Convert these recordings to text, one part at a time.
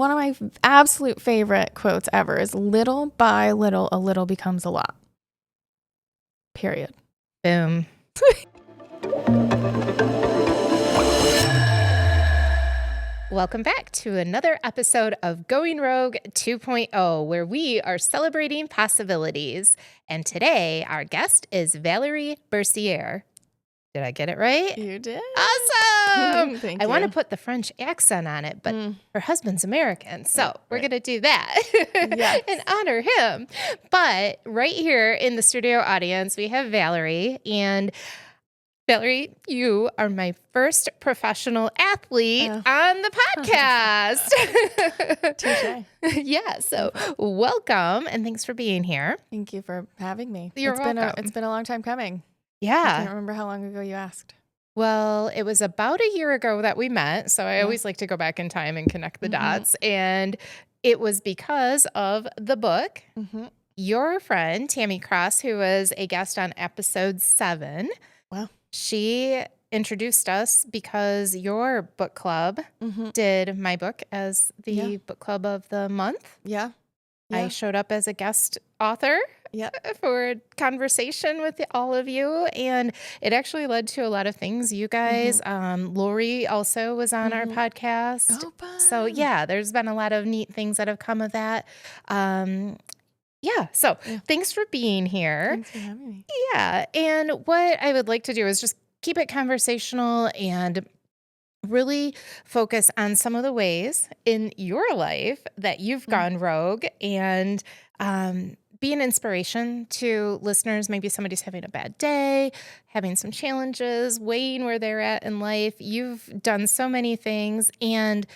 one of my absolute favorite quotes ever is little by little, a little becomes a lot. Period. Boom. Welcome back to another episode of Going Rogue 2.0, where we are celebrating possibilities. And today, our guest is Valerie Bercier. Did I get it right? You did. Awesome! Thank I you. want to put the French accent on it, but her husband's American, so we're right. going to do that Yes. and honor him. But right here in the studio audience, we have Valerie. And Valerie, you are my first professional athlete on the podcast. Touché. Yeah, so welcome and thanks for being here. Thank you for having me. You're welcome. It's been a long time coming. I Yeah. can't remember how long ago you asked. Well, it was about a year ago that we met, so I always like to go back in time and connect the dots. And it was because of the book. Your friend, Tammy Cross, who was a guest on episode 7. Wow. She introduced us because your book club did my book as the book club of the month. Yeah. I showed up as a guest author for a conversation with all of you, and it actually led to a lot of things. You guys, Lori also was on our podcast. Oh, fun. So yeah, there's been a lot of neat things that have come of that. So thanks for being here. Thanks for having me. Yeah, and what I would like to do is just keep it conversational and really focus on some of the ways in your life that you've gone rogue and be an inspiration to listeners. Maybe somebody's having a bad day, having some challenges, weighing where they're at in life. You've done so many things, and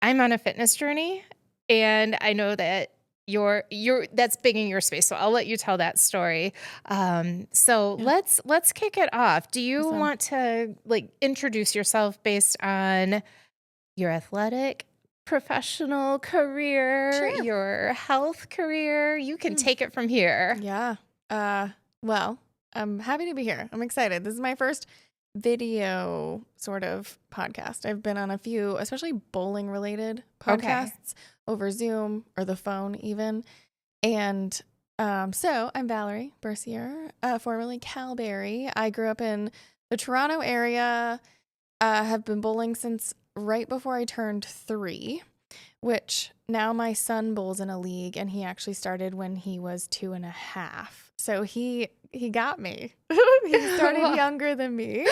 I'm on a fitness journey, and I know that you're that's big in your space, so I'll let you tell that story. Let's kick it off. Do you want to introduce yourself based on your athletic professional career, your health career? You can take it from here. Yeah. Well, I'm happy to be here. I'm excited. This is my first video sort of podcast. I've been on a few, especially bowling related podcasts over Zoom or the phone even. And so I'm Valerie Bercier, formerly Calberry. I grew up in the Toronto area, have been bowling since right before I turned 3, which now my son bowls in a league, and he actually started when he was 2.5. So he got me. He started younger than me.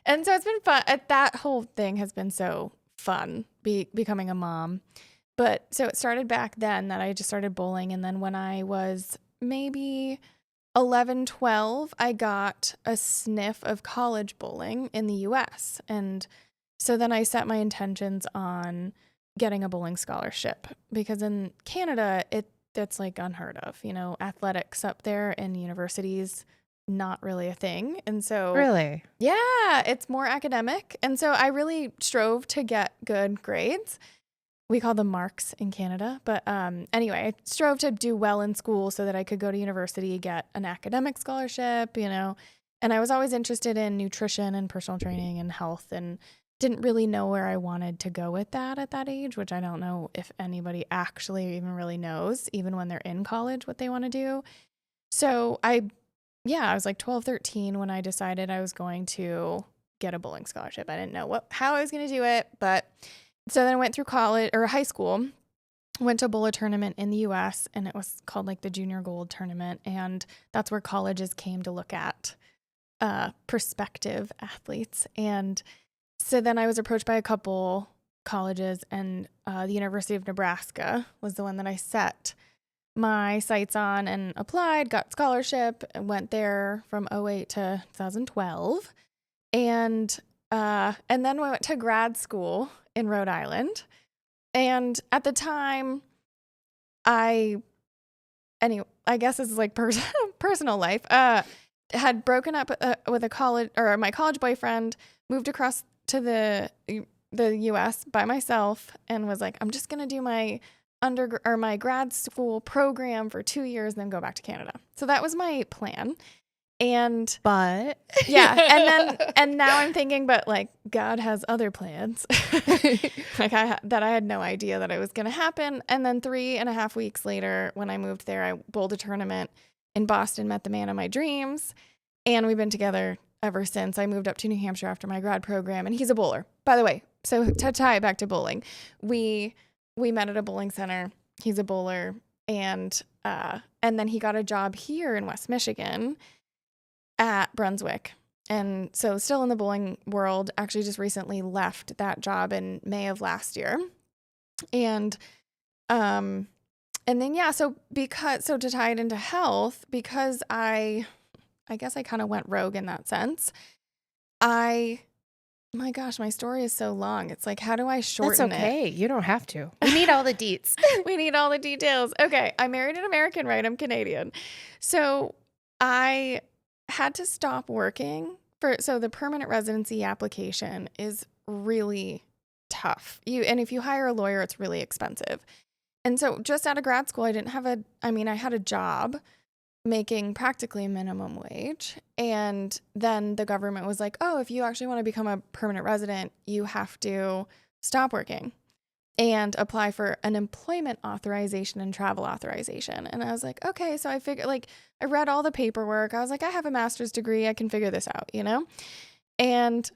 And so it's been fun. That whole thing has been so fun, becoming a mom. But so it started back then that I just started bowling. And then when I was maybe 11, 12, I got a sniff of college bowling in the US. And so then I set my intentions on getting a bowling scholarship, because in Canada, that's like unheard of. You know, athletics up there in universities, not really a thing. And so Really? Yeah, it's more academic. And so I really strove to get good grades. We call them marks in Canada. But anyway, I strove to do well in school so that I could go to university, get an academic scholarship, you know. And I was always interested in nutrition and personal training and health, and didn't really know where I wanted to go with that at that age, which I don't know if anybody actually even really knows, even when they're in college, what they want to do. So I was like 12, 13 when I decided I was going to get a bowling scholarship. I didn't know how I was going to do it, but so then I went through college or high school, went to a bowler tournament in the US, and it was called like the Junior Gold Tournament. And that's where colleges came to look at prospective athletes. And so then I was approached by a couple colleges, and the University of Nebraska was the one that I set my sights on and applied, got scholarship, and went there from 2008 to 2012. And then we went to grad school in Rhode Island. And at the time, I guess this is like personal life, had broken up with my college boyfriend, moved across to the US by myself, and was like, I'm just going to do my my grad school program for 2 years and then go back to Canada. So that was my plan. And But yeah. And now I'm thinking, but like God has other plans like that I had no idea that it was going to happen. And then 3.5 weeks later, when I moved there, I bowled a tournament in Boston, met the man of my dreams. And we've been together ever since. I moved up to New Hampshire after my grad program, and he's a bowler, by the way. So to tie it back to bowling, we met at a bowling center. He's a bowler, and then he got a job here in West Michigan at Brunswick. And so still in the bowling world, actually just recently left that job in May of last year. And then yeah, so to tie it into health, because I guess I kind of went rogue in that sense. My gosh, my story is so long. It's like, how do I shorten that's okay. it? You don't have to. We need all the deets. We need all the details. Okay, I married an American, right? I'm Canadian. So I had to stop working so the permanent residency application is really tough. And if you hire a lawyer, it's really expensive. And so just out of grad school, I had a job making practically minimum wage. And then the government was like, oh, if you actually want to become a permanent resident, you have to stop working and apply for an employment authorization and travel authorization. And I was like, okay. So I figured, like, I read all the paperwork. I was like, I have a master's degree. I can figure this out, And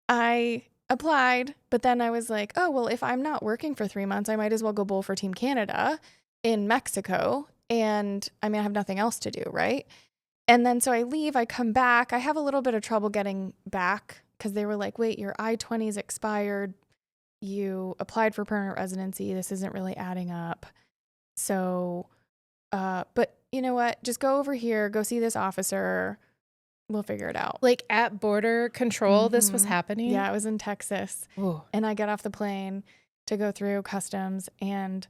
I applied, but then I was like, oh, well, if I'm not working for 3 months, I might as well go bowl for Team Canada in Mexico. And I have nothing else to do, right? And then so I leave, I come back. I have a little bit of trouble getting back because they were like, wait, your I-20's expired. You applied for permanent residency. This isn't really adding up. So, but you know what? Just go over here, go see this officer. We'll figure it out. Like at border control, this was happening? Yeah, it was in Texas. Ooh. And I get off the plane to go through customs and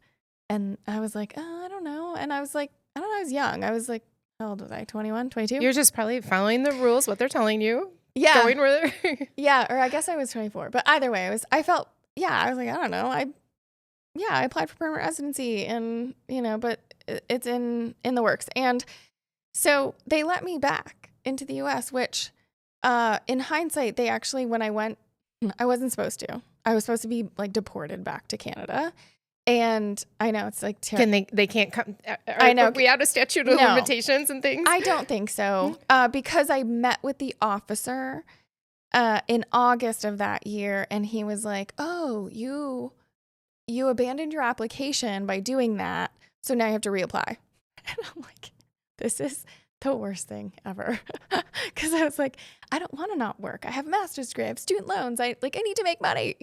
I was like, oh, I don't know. And I was like, I don't know, I was young. I was like, how old was I? 21, 22? You're just probably following the rules, what they're telling you. Yeah. Going where they're yeah, or I guess I was 24. But either way, I was like, I don't know. I applied for permanent residency and, but it's in the works. And so they let me back into the US, which in hindsight, they actually, when I went, I wasn't supposed to. I was supposed to be like deported back to Canada. And I know it's like terrible. They can't come. I know. Are we out of statute of limitations and things? I don't think so. Because I met with the officer in August of that year, and he was like, "Oh, you abandoned your application by doing that, so now you have to reapply." And I'm like, "This is the worst thing ever," because I was like, "I don't want to not work. I have a master's degree, I have student loans. I need to make money,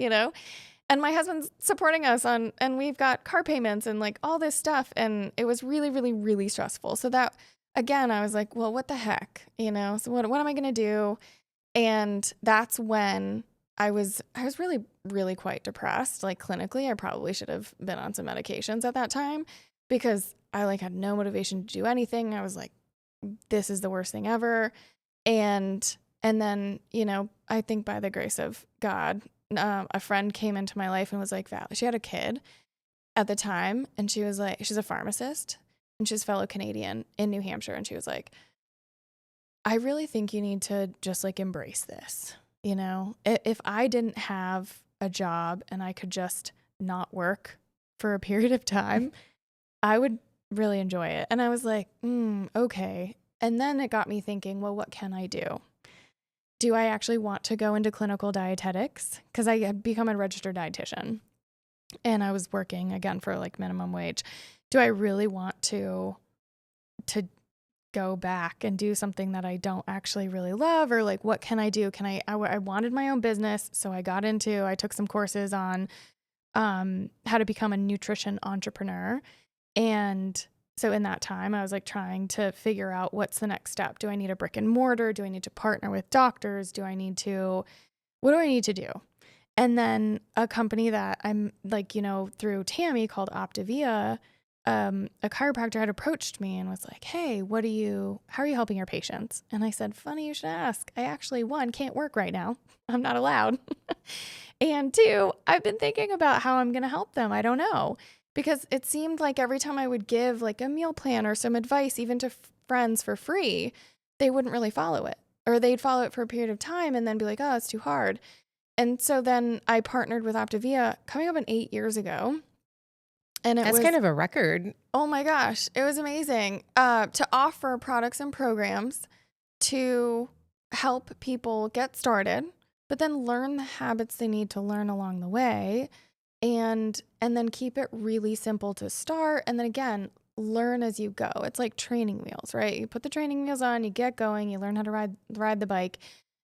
And my husband's supporting us and we've got car payments and like all this stuff. And it was really, really, really stressful. So that, again, I was like, well, what the heck, so what am I going to do? And that's when I was really, really quite depressed. Like clinically, I probably should have been on some medications at that time because I like had no motivation to do anything. I was like, this is the worst thing ever. And then, I think by the grace of God, a friend came into my life and was like, Val, she had a kid at the time. And she was like, she's a pharmacist and she's a fellow Canadian in New Hampshire. And she was like, I really think you need to just like embrace this. If I didn't have a job and I could just not work for a period of time, I would really enjoy it. And I was like, okay. And then it got me thinking, well, what can I do? Do I actually want to go into clinical dietetics? Because I had become a registered dietitian and I was working again for like minimum wage. Do I really want to go back and do something that I don't actually really love? Or like, what can I do? I wanted my own business. So I took some courses on how to become a nutrition entrepreneur. And so in that time, I was like trying to figure out what's the next step. Do I need a brick and mortar? Do I need to partner with doctors? What do I need to do? And then a company that I'm like, through Tammy called Optavia, a chiropractor had approached me and was like, hey, how are you helping your patients? And I said, funny you should ask. I actually, 1, can't work right now. I'm not allowed. And 2, I've been thinking about how I'm going to help them. I don't know. Because it seemed like every time I would give like a meal plan or some advice, even to friends for free, they wouldn't really follow it, or they'd follow it for a period of time and then be like, oh, it's too hard. And so then I partnered with Optavia coming up in 8 years ago. And it That's was, kind of a record. oh my gosh, it was amazing to offer products and programs to help people get started, but then learn the habits they need to learn along the way, and then keep it really simple to start. And then again, learn as you go. It's like training wheels, right? You put the training wheels on, you get going, you learn how to ride the bike,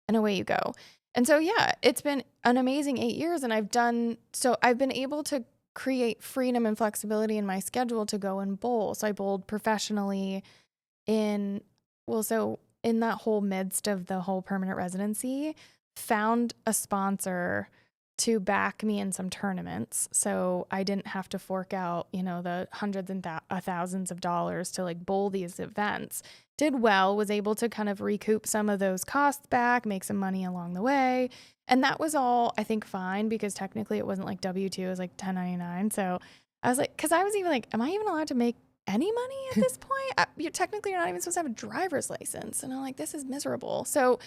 and away you go. And so, yeah, it's been an amazing 8 years, and I've been able to create freedom and flexibility in my schedule to go and bowl. So I bowled professionally in that whole midst of the whole permanent residency, found a sponsor to back me in some tournaments. So I didn't have to fork out, the hundreds and thousands of dollars to like bowl these events. Did well, was able to kind of recoup some of those costs back, make some money along the way. And that was all, I think, fine, because technically it wasn't like W-2, it was like 1099. So I was like, because I was even like, am I even allowed to make any money at this point? You're not even supposed to have a driver's license. And I'm like, this is miserable. So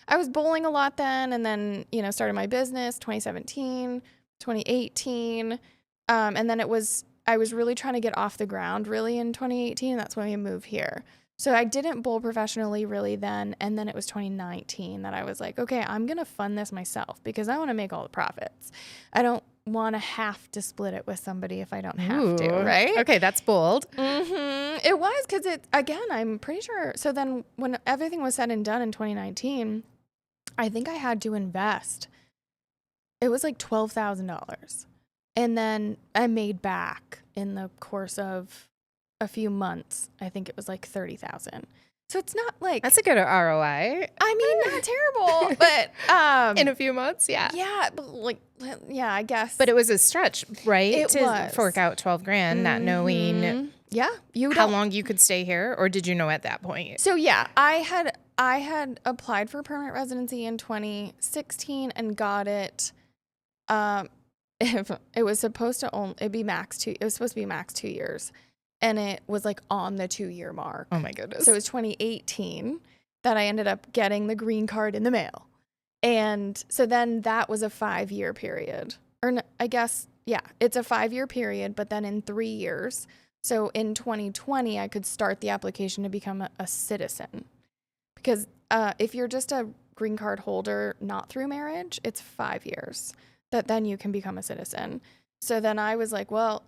I was bowling a lot then, and then, started my business 2017, 2018. And then I was really trying to get off the ground really in 2018. That's when we moved here. So I didn't bowl professionally really then. And then it was 2019 that I was like, okay, I'm going to fund this myself because I want to make all the profits. I don't want to have to split it with somebody if I don't have to, right? Okay, that's bold. Mm-hmm. It was because I'm pretty sure. So then when everything was said and done in 2019, I think I had to invest. It was like $12,000. And then I made back in the course of a few months, I think it was like 30,000. So it's not like, That's a good ROI. I mean, not terrible, but in a few months, yeah. Yeah, but I guess. But it was a stretch, right? It was. Fork out $12,000, not knowing how long you could stay here, or did you know at that point? So yeah, I had applied for permanent residency in 2016 and got it. If it was supposed to it was supposed to be max 2 years. And it was like on the 2-year mark. Oh my goodness. So it was 2018 that I ended up getting the green card in the mail. And so then that was a 5-year period. Or no, I guess, yeah, it's a 5-year period, but then in 3 years. So in 2020, I could start the application to become a citizen. Because if you're just a green card holder, not through marriage, it's 5 years that then you can become a citizen. So then I was like, well,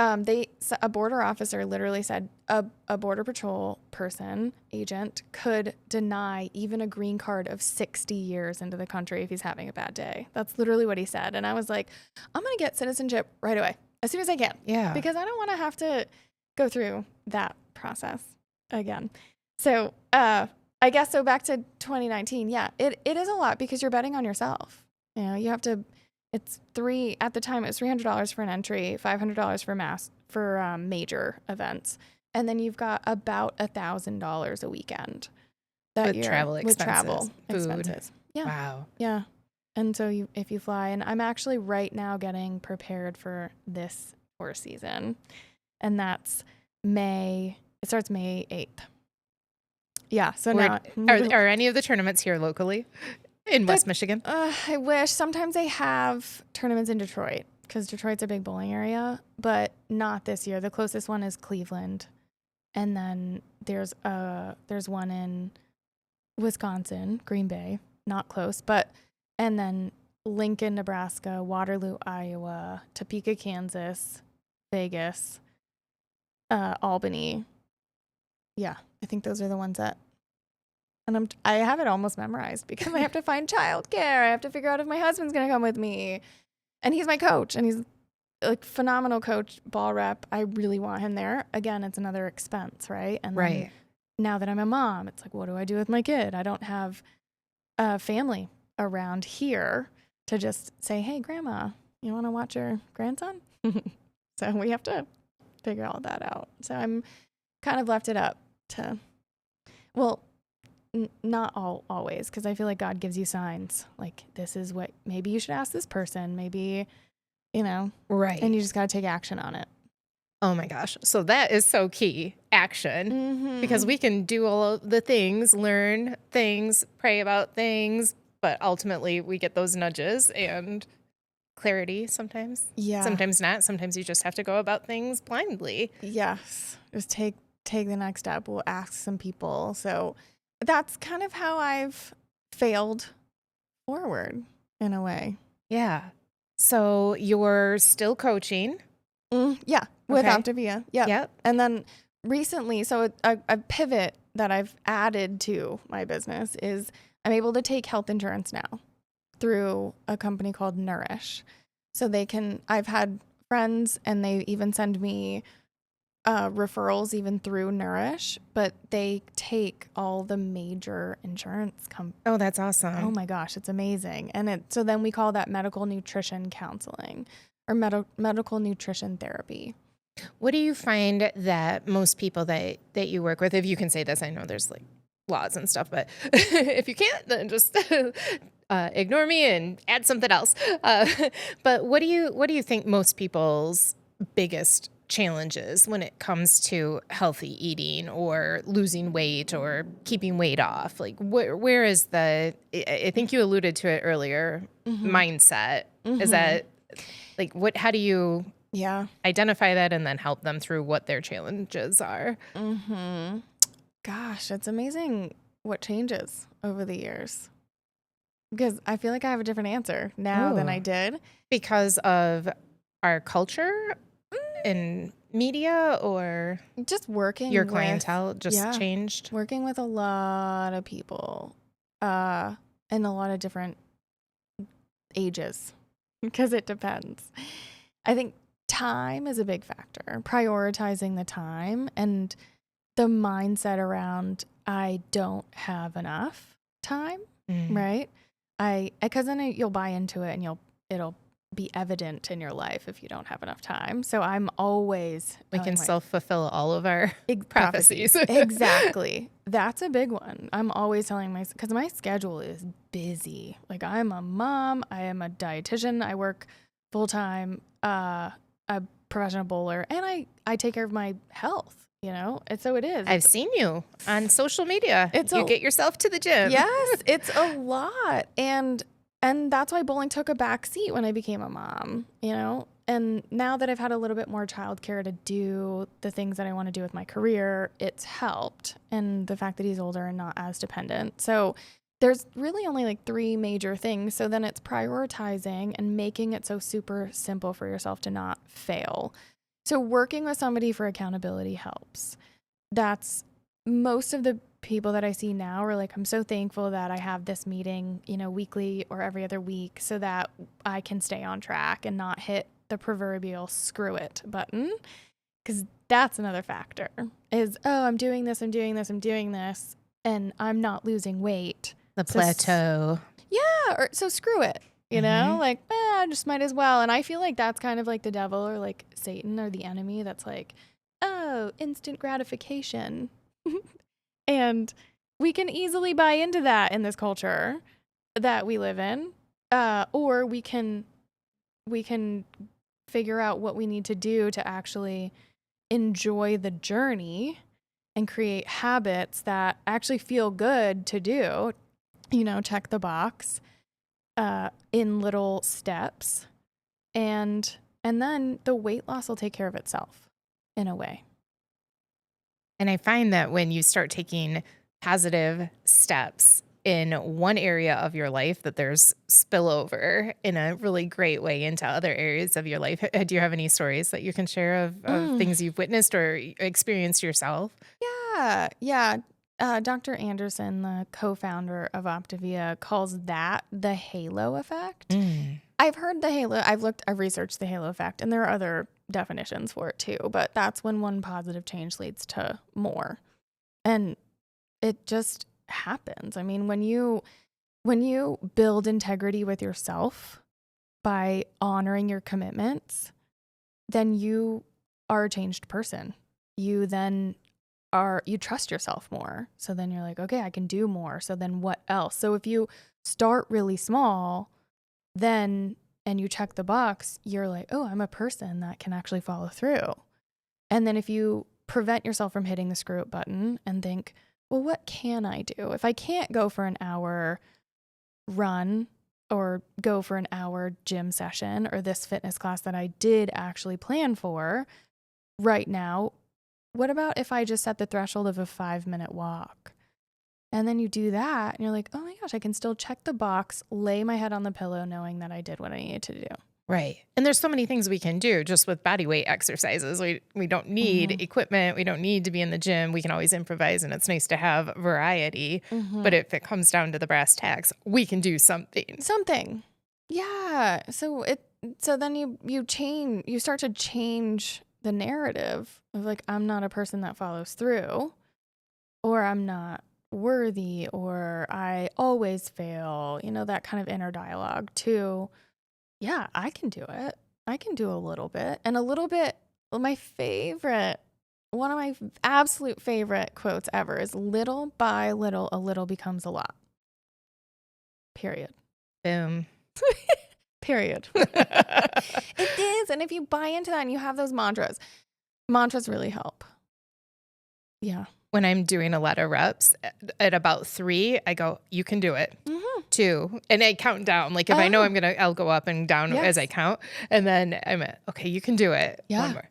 a border officer literally said a border patrol agent could deny even a green card of 60 years into the country if he's having a bad day. That's literally what he said. And I was like, I'm going to get citizenship right away, as soon as I can. Yeah. Because I don't want to have to go through that process again. So I guess, so back to 2019. Yeah, it is a lot because you're betting on yourself. You have to. At the time it was $300 for an entry, $500 for major events. And then you've got about $1,000 a weekend with travel expenses, food. Yeah. Wow. Yeah. And so if you fly, and I'm actually right now getting prepared for this tour season, and that's May. It starts May 8th. Yeah. So now are any of the tournaments here locally? In West Michigan? I wish. Sometimes they have tournaments in Detroit because Detroit's a big bowling area, but not this year. The closest one is Cleveland. And then there's one in Wisconsin, Green Bay, not close, and then Lincoln, Nebraska, Waterloo, Iowa, Topeka, Kansas, Vegas, Albany. Yeah, I think those are the ones that. And I have it almost memorized because I have to find childcare. I have to figure out if my husband's going to come with me. And he's my coach, and he's like phenomenal coach, ball rep. I really want him there. Again, it's another expense, right? And right. Now that I'm a mom, it's like, what do I do with my kid? I don't have a family around here to just say, hey, grandma, you want to watch your grandson? So we have to figure all that out. So I'm kind of left it up to, not always, because I feel like God gives you signs. Like, this is what, maybe you should ask this person. Maybe, Right. And you just got to take action on it. Oh my gosh. So that is so key. Action. Because Mm-hmm. we can do all of the things, learn things, pray about things, but ultimately we get those nudges and clarity sometimes. Yeah. Sometimes not. Sometimes you just have to go about things blindly. Yes. Just take the next step. We'll ask some people. So that's kind of how I've failed forward in a way. Yeah. So you're still coaching. Yeah, with Okay. Optavia. Yep. Yep. And then recently, so a pivot that I've added to my business is I'm able to take health insurance now through a company called Nourish. So I've had friends and they even send me referrals even through Nourish, but they take all the major insurance Oh, that's Oh awesome. my gosh, it's amazing. So then we call that medical nutrition counseling or medical nutrition therapy. What do you find that most people that you work with, if you can say this, I know there's like laws and stuff, but if you can't, then just ignore me and add something else. Uh, but what do you think most people's biggest challenges when it comes to healthy eating or losing weight or keeping weight off? Like where is I think you alluded to it earlier, Mhm. mindset. Is Mhm. that like how do you Yeah. identify that and then help them through what their challenges are? Mhm. Gosh, it's amazing what changes over the years. Because I feel like I have a different answer now than I Oh, did. because of our culture and media, or Just your working with clientele just yeah, changed? working with a lot of people uh in a lot of different ages because it depends. I think time is a big factor, prioritizing the time and the mindset around I don't have enough time, Mm. right? Because then you'll buy into it and it'll be evident in your life if you don't have enough time. So I'm always We can telling my self-fulfill all of our prophecies. prophecies. Exactly. That's a big one. I'm always telling because my schedule is busy. Like I'm a mom, I am a dietitian, I work full time, a professional bowler, and I take care of my health. And so it is. I've seen you on social media. It's You a get yourself to the gym. Yes, it's a lot. And that's why bowling took a back seat when I became a mom. And now that I've had a little bit more childcare to do the things that I want to do with my career, it's helped. And the fact that he's older and not as dependent. So there's really only like three major things. So then it's prioritizing and making it so super simple for yourself to not fail. So working with somebody for accountability helps. That's most of the people that I see now are like, I'm so thankful that I have this meeting, weekly or every other week so that I can stay on track and not hit the proverbial screw it button. Cause that's another factor is, oh, I'm doing this, I'm doing this, I'm doing this, and I'm not losing weight. The So, plateau. yeah, or so screw it, Hmm. like, I just might as well. And I feel like that's kind of like the devil or like Satan or the enemy that's like, oh, instant gratification. And we can easily buy into that in this culture that we live in. Or we can figure out what we need to do to actually enjoy the journey and create habits that actually feel good to do. Check the box in little steps, and then the weight loss will take care of itself in a way. And I find that when you start taking positive steps in one area of your life, that there's spillover in a really great way into other areas of your life. Do you have any stories that you can share of Mm. things you've witnessed or experienced yourself? Yeah, yeah. Dr. Anderson, the co-founder of Optavia, calls that the halo effect. Mm. I've heard the halo. I've researched the halo effect, and there are other definitions for it too. But that's when one positive change leads to more, and it just happens. I mean, when you build integrity with yourself by honoring your commitments, then you are a changed person. You then you trust yourself more. So then you're like, okay, I can do more. So then what else? So if you start really small, then and you check the box, you're like, oh, I'm a person that can actually follow through. And then if you prevent yourself from hitting the screw up button and think, well, what can I do? If I can't go for an hour run or go for an hour gym session or this fitness class that I did actually plan for right now, what about if I just set the threshold of a 5-minute walk? And then you do that and you're like, oh my gosh, I can still check the box, lay my head on the pillow knowing that I did what I needed to do. Right. And there's so many things we can do just with body weight exercises. We don't need equipment. We don't need to be in the gym. We can always improvise, and it's nice to have variety. But if it comes down to the brass tacks, we can do something. Something. Yeah. So then you start to change the narrative of like, I'm not a person that follows through, or I'm not worthy, or I always fail, that kind of inner dialogue to, yeah, I can do it. I can do a little bit. And a little bit, one of my absolute favorite quotes ever is little by little, a little becomes a lot. Period. Boom. Period. It is. And if you buy into that and you have those mantras really help. Yeah. When I'm doing a lot of reps, at about 3, I go, you can do it. 2, and I count down. Like if I know I'll go up and down as I count. And then I'm at, okay, you can do it. Yeah. 1 more.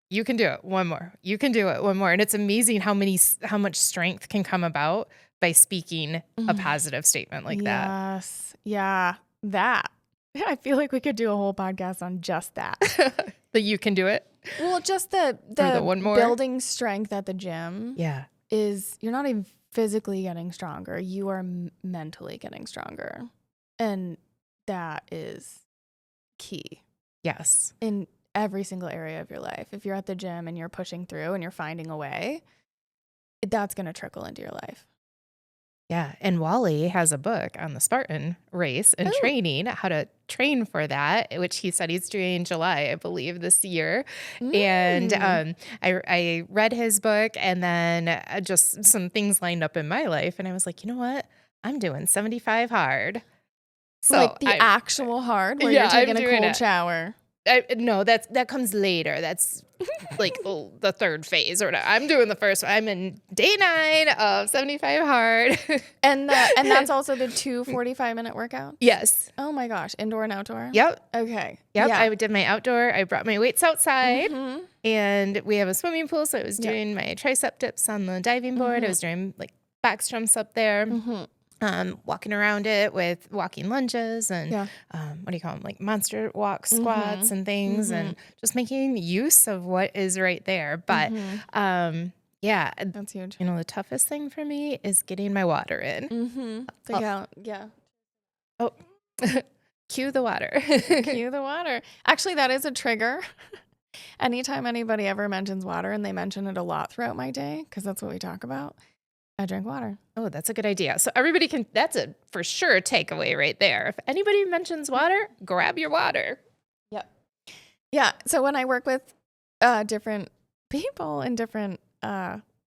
You can do it. 1 more. You can do it. 1 more. And it's amazing how much strength can come about by speaking a positive statement like that. Yes. Yeah. That. I feel like we could do a whole podcast on just that. That you can do it. Well, just the 1 more. Building strength at the gym. Yeah. You're not even physically getting stronger. You are mentally getting stronger. And that is key. Yes. In every single area of your life. If you're at the gym and you're pushing through and you're finding a way, that's going to trickle into your life. Yeah. And Wally has a book on the Spartan race and training, how to train for that, which he said he's doing in July, I believe, this year. And I read his book, and then just some things lined up in my life. And I was like, you know what? I'm doing 75 hard. So like the actual hard where you're taking a cold shower. No, that comes later. That's like the third phase or whatever. I'm doing the first one. I'm in day 9 of 75 hard. And that's also the 2 45-minute workouts? Yes. Oh my gosh. Indoor and outdoor? Yep. Okay. Yep. Yeah. I did my outdoor. I brought my weights outside, and we have a swimming pool. So I was doing my tricep dips on the diving board. I was doing like box jumps up there. Walking around it with walking lunges and what do you call them? Like monster walk squats and things, and just making use of what is right there. But yeah, that's huge. The toughest thing for me is getting my water in. Yeah. Oh, cue the water. Cue the water. Actually, that is a trigger. Anytime anybody ever mentions water, and they mention it a lot throughout my day, because that's what we talk about, I drink water. Oh, that's a good idea. So everybody that's a for sure takeaway right there. If anybody mentions water, grab your water. Yep. Yeah. So when I work with different people in different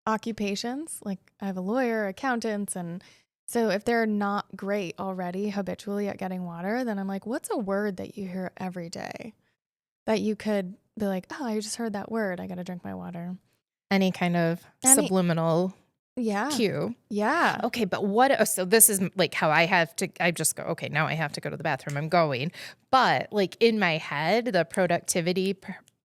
occupations, like I have a lawyer, accountants, and so if they're not great already habitually at getting water, then I'm like, what's a word that you hear every day that you could be like, oh, I just heard that word. I got to drink my water. Any kind of subliminal cue. Yeah. Okay, but so this is like how I just go, okay, now I have to go to the bathroom. I'm going. But like in my head, the productivity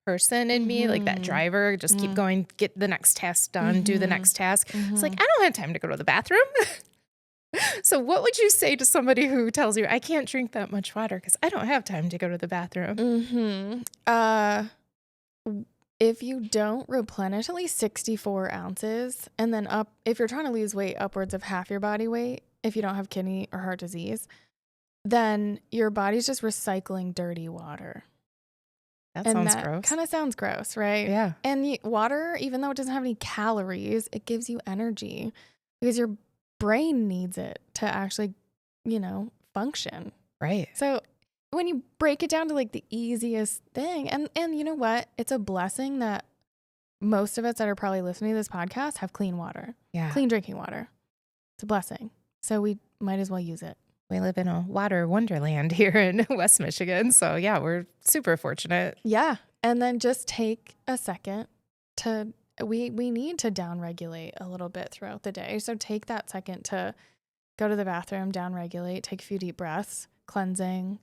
person in me, like that driver, just keep going, get the next task done, do the next task. It's like, I don't have time to go to the bathroom. So what would you say to somebody who tells you, I can't drink that much water because I don't have time to go to the bathroom? If you don't replenish at least 64 ounces, and then if you're trying to lose weight, upwards of half your body weight, if you don't have kidney or heart disease, then your body's just recycling dirty water. That sounds gross. Kind of sounds gross, right? Yeah. And water, even though it doesn't have any calories, it gives you energy because your brain needs it to actually, function. Right. So when you break it down to like the easiest thing, and you know what? It's a blessing that most of us that are probably listening to this podcast have clean water. Yeah. Clean drinking water. It's a blessing. So we might as well use it. We live in a water wonderland here in West Michigan. So yeah, we're super fortunate. Yeah. And then just take a second we need to downregulate a little bit throughout the day. So take that second to go to the bathroom, downregulate, take a few deep breaths, cleansing,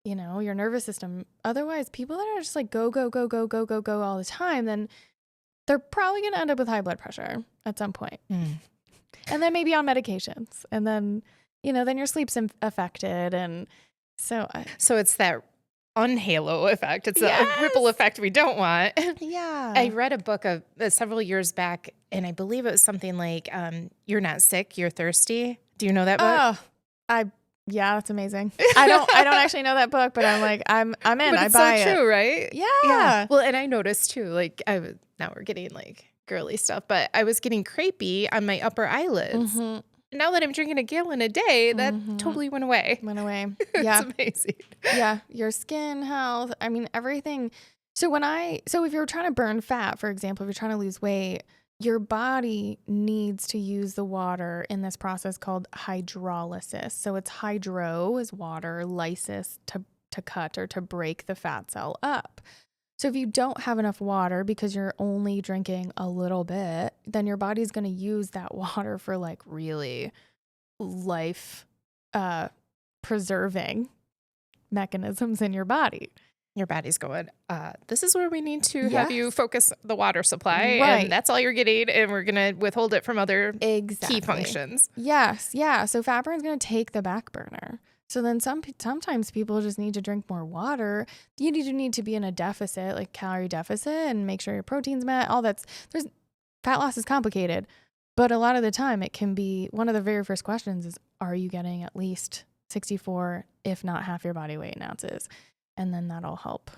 your nervous system. Otherwise, people that are just like go, go, go, go, go, go, go all the time, then they're probably going to end up with high blood pressure at some point. And then maybe on medications. And then, then your sleep's affected. And so it's that unhalo effect. It's a ripple effect we don't want. Yeah. I read a book of several years back, and I believe it was something like, "You're not sick, you're thirsty." Do you know that book? Oh, yeah, that's amazing. I don't actually know that book, but I'm like, I'm in. But I it's buy so it. true, right? Yeah. Well, and I noticed too, like now we're getting like girly stuff, but I was getting crepey on my upper eyelids. Mm-hmm. Now that I'm drinking a gallon a day, that totally went away. Yeah. It's amazing. Yeah. Your skin health. I mean, everything. So if you're trying to burn fat, for example, if you're trying to lose weight, your body needs to use the water in this process called hydrolysis. So it's hydro is water, lysis to cut or to break the fat cell up. So if you don't have enough water because you're only drinking a little bit, then your body's going to use that water for like really life preserving mechanisms in your body. Your body's going, this is where we need to have you focus the water supply. Right. And that's all you're getting. And we're going to withhold it from other key functions. Yes. Yeah. So fat burn is going to take the back burner. So then sometimes people just need to drink more water. You need to be in a deficit, like calorie deficit, and make sure your protein's met. Fat loss is complicated, but a lot of the time it can be one of the very first questions is, are you getting at least 64, if not half your body weight in ounces? And then that'll help,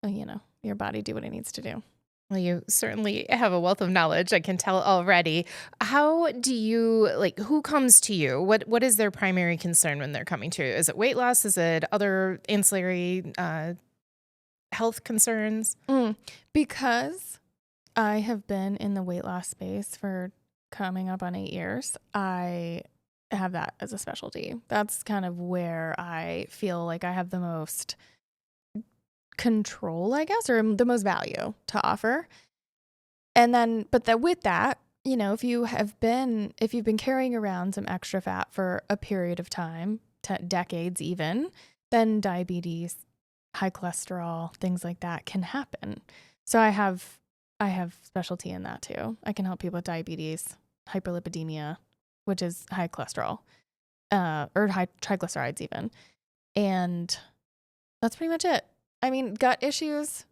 your body do what it needs to do. Well, you certainly have a wealth of knowledge, I can tell already. How do you, who comes to you? What is their primary concern when they're coming to you? Is it weight loss? Is it other ancillary health concerns? Because I have been in the weight loss space for coming up on 8 years, I have that as a specialty. That's kind of where I feel like I have the most control, I guess, or the most value to offer. And then, with that, if you've been carrying around some extra fat for a period of time, decades even, then diabetes, high cholesterol, things like that can happen. So I have specialty in that too. I can help people with diabetes, hyperlipidemia, which is high cholesterol, or high triglycerides even. And that's pretty much it. I mean, gut issues,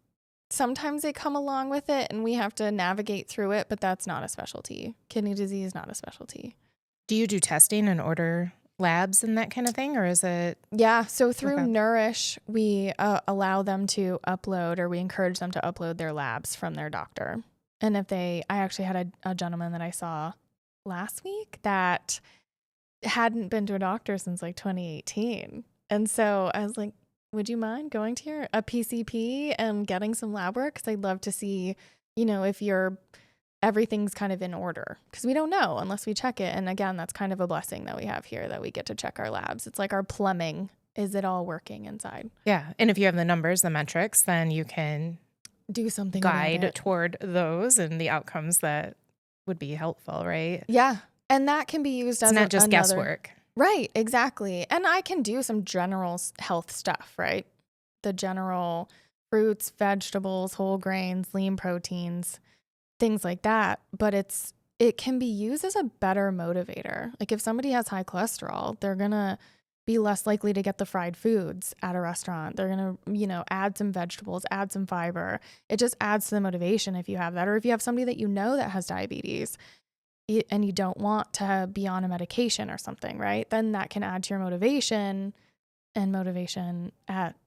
sometimes they come along with it and we have to navigate through it, but that's not a specialty. Kidney disease, not a specialty. Do you do testing and order labs and that kind of thing, or is it? Yeah. So through Nourish, we allow them to upload, or we encourage them to upload their labs from their doctor. And I actually had a gentleman that I saw last week that hadn't been to a doctor since like 2018. And so I was like, would you mind going to a PCP and getting some lab work? Because I'd love to see, if everything's kind of in order, because we don't know unless we check it. And again, that's kind of a blessing that we have here, that we get to check our labs. It's like our plumbing. Is it all working inside? Yeah. And if you have the numbers, the metrics, then you can do something, guide toward those and the outcomes that would be helpful, right? Yeah. And that can be used as not just guesswork. Right, exactly. And I can do some general health stuff, right? The general fruits, vegetables, whole grains, lean proteins, things like that. But it can be used as a better motivator. Like if somebody has high cholesterol, they're going to be less likely to get the fried foods at a restaurant. They're going to, add some vegetables, add some fiber. It just adds to the motivation if you have that. Or if you have somebody that that has diabetes, and you don't want to be on a medication or something, right? Then that can add to your motivation, and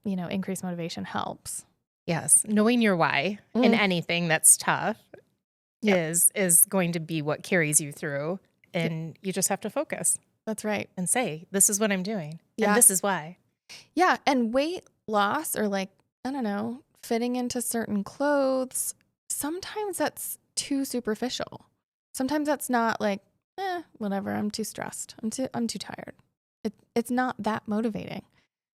increased motivation helps. Yes. Knowing your why in anything that's tough is going to be what carries you through, and you just have to focus. That's right. And say, this is what I'm doing. And this is why. Yeah. And weight loss, or fitting into certain clothes, sometimes that's too superficial. Sometimes that's not like, whatever, I'm too stressed. I'm too tired. It's not that motivating.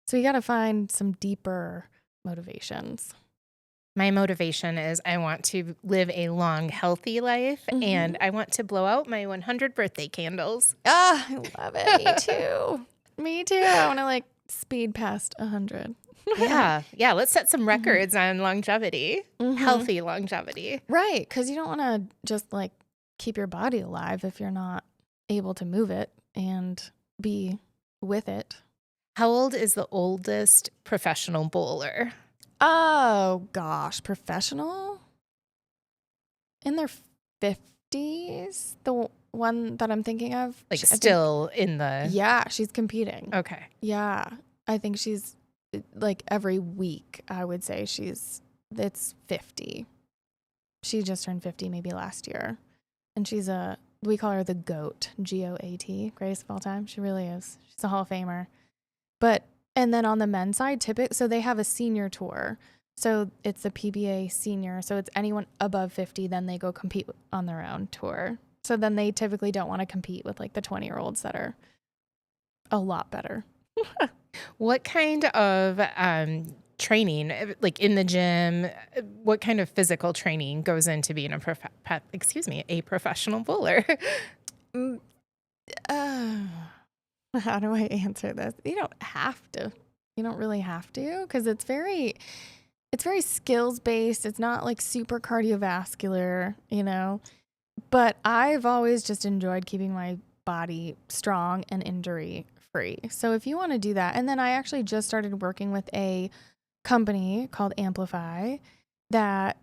So you got to find some deeper motivations. My motivation is I want to live a long, healthy life, and Mhm. I want to blow out my 100 birthday candles. Ah, I love it. Me too. Me too. I wanna, like, speed past 100. Yeah. Yeah. Let's set some Mhm. records on longevity, Mhm. healthy longevity. Right, because you don't wanna just, like, keep your body alive if you're not able to move it and be with it. How old is the oldest professional bowler? Oh gosh, professional? In their 50s? One that I'm thinking of? Like I think still in the. yeah, she's competing. Okay. Yeah, I think she's, like, every week, I would say it's 50. She just turned 50 maybe last year, and we call her the GOAT, GOAT, greatest of all time. She really is. She's a Hall of Famer. But and then on the men's side, so they have a senior tour. So it's the PBA senior. So it's anyone above 50, then they go compete on their own tour. So then they typically don't want to compete with like the 20-year-olds that are a lot better. What kind of training, like in the gym, what kind of physical training goes into being a professional bowler? Mm, uh, how do I answer this? You don't have to. You don't really have to because it's very skills based. It's not like super cardiovascular, But I've always just enjoyed keeping my body strong and injury free. So if you want to do that, and then I actually just started working with a company called Amplify that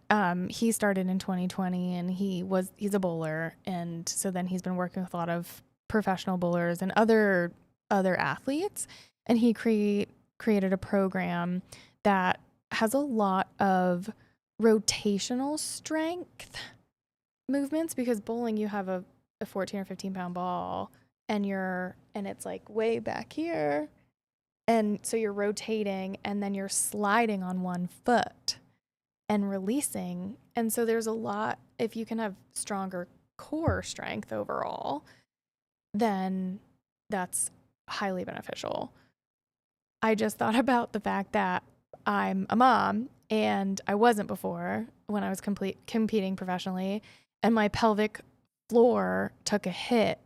he started in 2020, and he's a bowler, and so then he's been working with a lot of professional bowlers and other athletes, and he created a program that has a lot of rotational strength movements because bowling you have a 14 or 15 pound ball and it's like way back here, and so you're rotating and then you're sliding on one foot and releasing, and so there's a lot. If you can have stronger core strength overall, then that's highly beneficial. I just thought about the fact that I'm a mom and I wasn't before when I was competing professionally, and my pelvic floor took a hit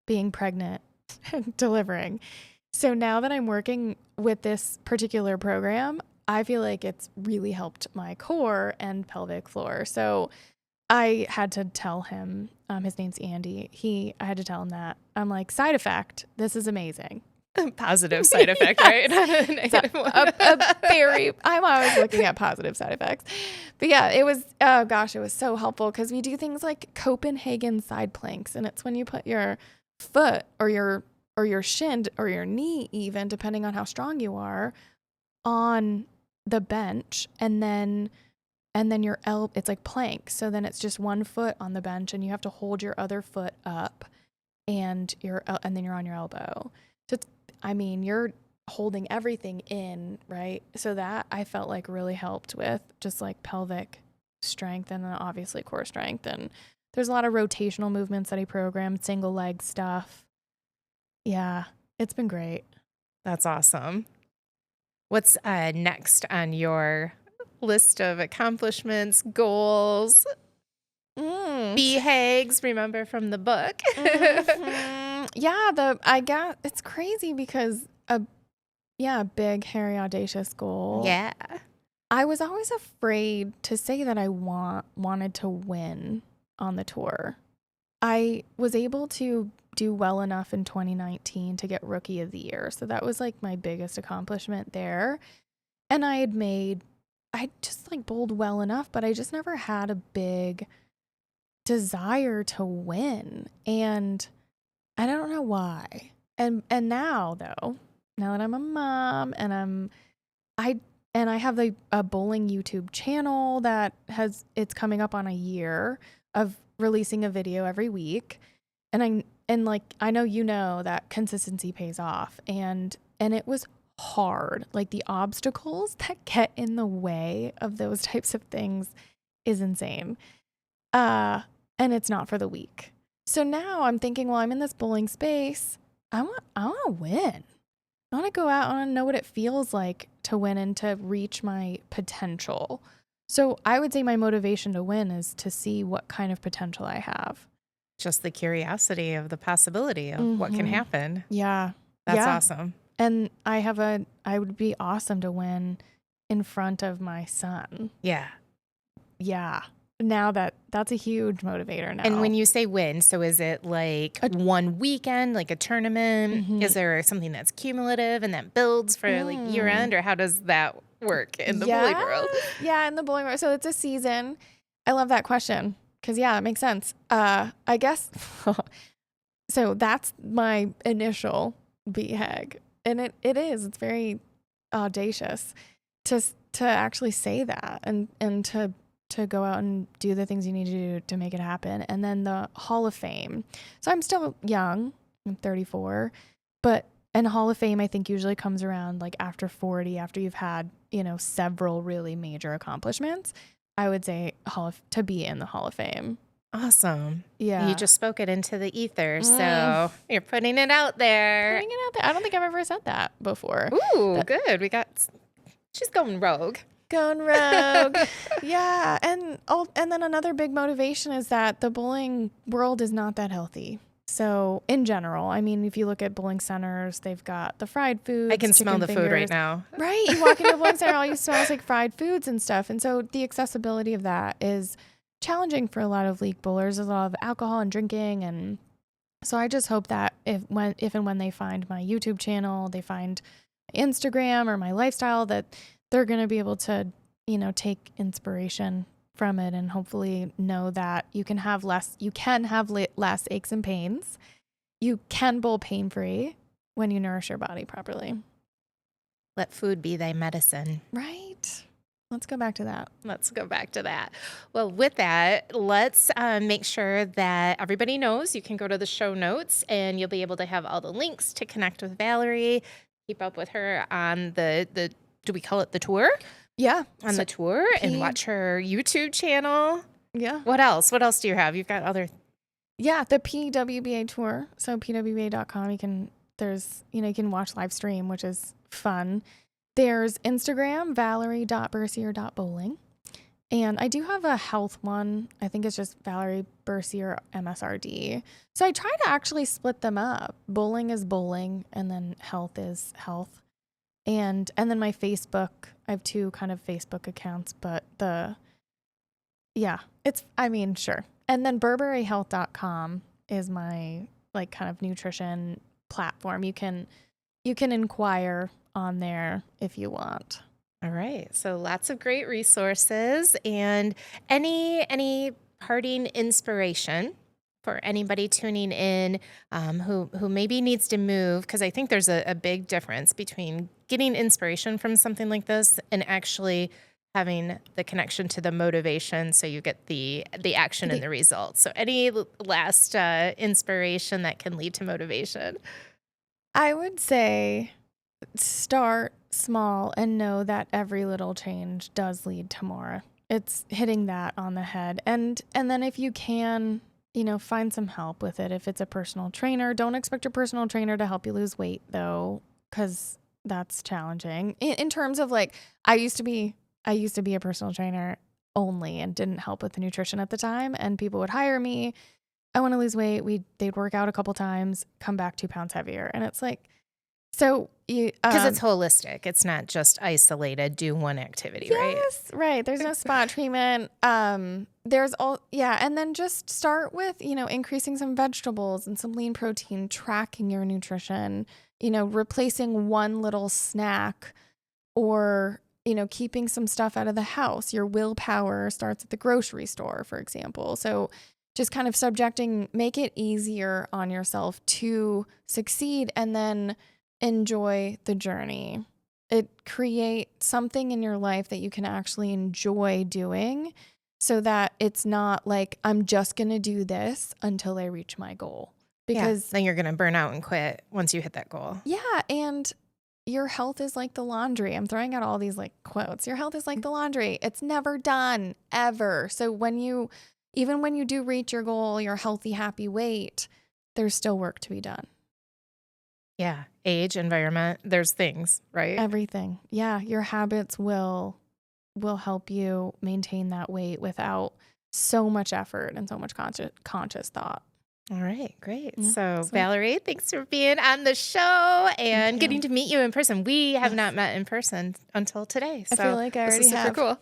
being pregnant and delivering. So now that I'm working with this particular program, I feel like it's really helped my core and pelvic floor. So I had to tell him, his name's Andy. I had to tell him that. I'm like, side effect, this is amazing. Positive side effect, right? Yes. Not a So negative one. I'm always looking at positive side effects. But yeah, oh gosh, it was so helpful because we do things like Copenhagen side planks. And it's when you put your foot or your shin or your knee, even depending on how strong you are, on the bench, and then it's like plank. So then it's just one foot on the bench and you have to hold your other foot up, and then you're on your elbow. So you're holding everything in, right? So that I felt like really helped with just like pelvic strength and then obviously core strength. And there's a lot of rotational movements that he programmed, single leg stuff. Yeah, it's been great. That's awesome. What's next on your list of accomplishments, goals, Mm. BHAGs, remember from the book? Yeah, I got it's crazy because a big, hairy, audacious goal. Yeah. I was always afraid to say that I wanted to win on the tour. I was able to do well enough in 2019 to get Rookie of the Year. So that was like my biggest accomplishment there. And I just like bowled well enough, but I just never had a big desire to win. And I don't know why. And now though, now that I'm a mom and I I have a bowling YouTube channel that it's coming up on a year of releasing a video every week. And I know that consistency pays off, and it was hard. Like the obstacles that get in the way of those types of things is insane. Uh and it's not for the weak. So now I'm thinking, well, I'm in this bowling space. I want to win. I want to go out and know what it feels like to win and to reach my potential. So I would say my motivation to win is to see what kind of potential I have. Just the curiosity of the possibility of what can Hmm. happen. Yeah. That's Yeah. awesome. And I would be awesome to win in front of my son. Yeah. Yeah. Now that's a huge motivator And when now. you say win, so is it like A, one weekend, like a tournament? mhm. Is there something that's cumulative and that builds for like year Mm. end, or how does that work in the bowling world? Yes. Yeah, in the bowling world. So it's a season. I love that question because yeah, it makes sense. I guess so. That's my initial BHAG, and it is. It's very audacious to actually say that and to go out and do the things you need to do to make it happen. And then the Hall of Fame. So I'm still young. I'm 34, but and Hall of Fame I think usually comes around like after 40, after you've had, several really major accomplishments. I would say to be in the Hall of Fame. Awesome. You Yeah. just spoke it into the ether. Mm, So you're putting it out there. putting it out there. I don't think I've ever said that before. Ooh, That good. She's going rogue. Going rogue. Yeah. And then another big motivation is that the bowling world is not that healthy. So in general, I mean, if you look at bowling centers, they've got the fried foods. I can smell chicken the food right fingers. now. Right. You walk into a bowling center, all you smell is like fried foods and stuff. And so the accessibility of that is challenging for a lot of league bowlers. There's a lot of alcohol and drinking. And so I just hope that if and when they find my YouTube channel, they find Instagram or my lifestyle, that they're going to be able to, take inspiration from it and hopefully know that you can have less aches and pains. You can bowl pain free when you nourish your body properly. Let food be thy medicine. Right. Let's go back to that. Let's go back to that. Well, with that, let's make sure that everybody knows you can go to the show notes and you'll be able to have all the links to connect with Valerie, keep up with her on the do we call it the tour? Yeah. On the tour and watch her YouTube channel. Yeah. What else? What else do you have? You've got other. Yeah. The PWBA tour. So pwba.com, you can watch live stream, which is fun. There's Instagram, valerie.bercier.bowling. And I do have a health one. I think it's just Valerie Bercier MSRD. So I try to actually split them up. Bowling is bowling, and then health is health. And then my Facebook, I have two kind of Facebook accounts, but sure. And then burberryhealth.com is my like kind of nutrition platform. You can inquire on there if you want. All right. So lots of great resources and any parting inspiration for anybody tuning in who maybe needs to move, because I think there's a big difference between getting inspiration from something like this and actually having the connection to the motivation so you get the action and the results. So any last inspiration that can lead to motivation? I would say start small and know that every little change does lead to more. It's hitting that on the head. And then if you can, find some help with it. If it's a personal trainer, don't expect your personal trainer to help you lose weight though, because that's challenging. In terms of like, I used to be a personal trainer only and didn't help with the nutrition at the time. And people would hire me. I want to lose weight. They'd work out a couple times, come back 2 pounds heavier. And it's like, so you, because it's holistic. It's not just isolated, do one activity, right? Yes, right. There's no spot treatment. And then just start with, increasing some vegetables and some lean protein, tracking your nutrition, replacing one little snack or, keeping some stuff out of the house. Your willpower starts at the grocery store, for example. So just kind of make it easier on yourself to succeed and then enjoy the journey. It creates something in your life that you can actually enjoy doing so that it's not like, I'm just going to do this until I reach my goal. Because then you're going to burn out and quit once you hit that goal. Yeah. And your health is like the laundry. I'm throwing out all these like quotes. Your health is like the laundry. It's never done, ever. So even when you do reach your goal, your healthy, happy weight, there's still work to be done. Yeah. Age, environment, there's things, right? Everything. Yeah. Your habits will will help you maintain that weight without so much effort and so much conscious thought. All right, great. Yeah, So, sweet. Valerie, thanks for being on the show and getting to meet you in person. We have not met in person until today. I So, feel like I this already is super have. cool.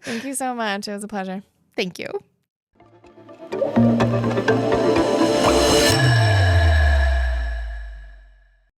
Thank you so much. It was a pleasure. Thank you.